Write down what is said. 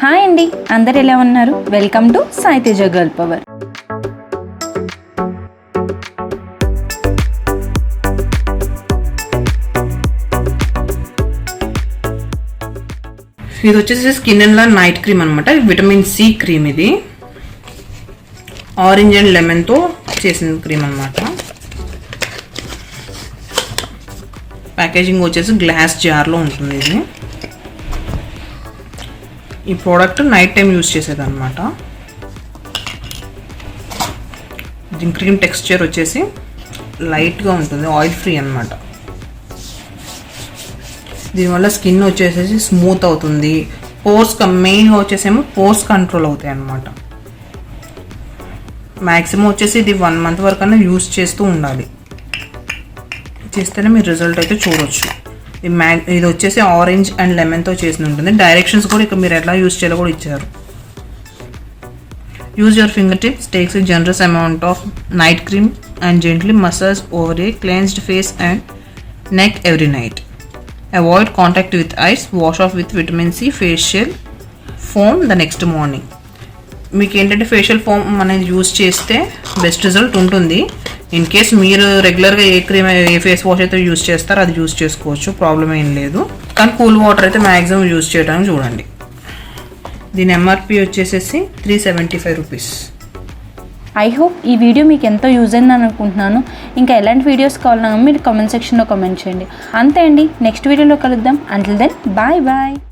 Hi అండి, అందరు ఎలా ఉన్నారు? Welcome to Saiteja girl power. ఇది వచ్చేసి స్కిన్నెల్లా నైట్ క్రీమ్ అనమాట. Vitamin C cream. ఇది ఆరెంజ్ అండ్ లెమన్తో చేసిన క్రీమ్ అనమాట. ప్యాకేజింగ్ వచ్చేసి గ్లాస్ జార్లో ఉంటుంది. ఇది ఈ ప్రోడక్ట్ నైట్ టైం యూజ్ చేసేదన్నమాట. దీని క్రీమ్ టెక్స్చర్ వచ్చేసి లైట్గా ఉంటుంది, ఆయిల్ ఫ్రీ అనమాట. దీనివల్ల స్కిన్ వచ్చేసేసి స్మూత్ అవుతుంది. మెయిన్గా వచ్చేసేమో పోర్స్ కంట్రోల్ అవుతాయి అన్నమాట. మ్యాక్సిమం వచ్చేసి ఇది 1 month వరకు అన్నా యూస్ చేస్తూ ఉండాలి. చేస్తేనే మీరు రిజల్ట్ అయితే చూడొచ్చు. ఇది వచ్చేసి ఆరెంజ్ అండ్ లెమన్తో చేసి ఉంటుంది. డైరెక్షన్స్ కూడా ఇక్కడ మీరు ఎట్లా యూస్ చేయాలో కూడా ఇచ్చారు. Use your finger tips, takes a generous amount of night cream and gently massage over a cleansed face and neck every night. Avoid contact with eyes. Wash off with vitamin C facial foam the next morning. మీకు ఏంటంటే facial foam అనేది use చేస్తే best result ఉంటుంది. In case మీరు రెగ్యులర్గా ఏ cream ఏ face wash అయితే use చేస్తారో అది యూజ్ చేసుకోవచ్చు, ప్రాబ్లం ఏం లేదు. కానీ కూల్ వాటర్ అయితే మ్యాక్సిమం యూజ్ చేయడానికి చూడండి. దీని ఎంఆర్పి వచ్చేసేసి 375 రూపీస్. ఐ హోప్ ఈ వీడియో మీకు ఎంతో యూజ్ అయిందని అనుకుంటున్నాను. ఇంకా ఎలాంటి వీడియోస్ కావాలన్నా మీరు కామెంట్ సెక్షన్లో కామెంట్ చేయండి. అంతే అండి, నెక్స్ట్ వీడియోలో కలుద్దాం. Until then bye bye.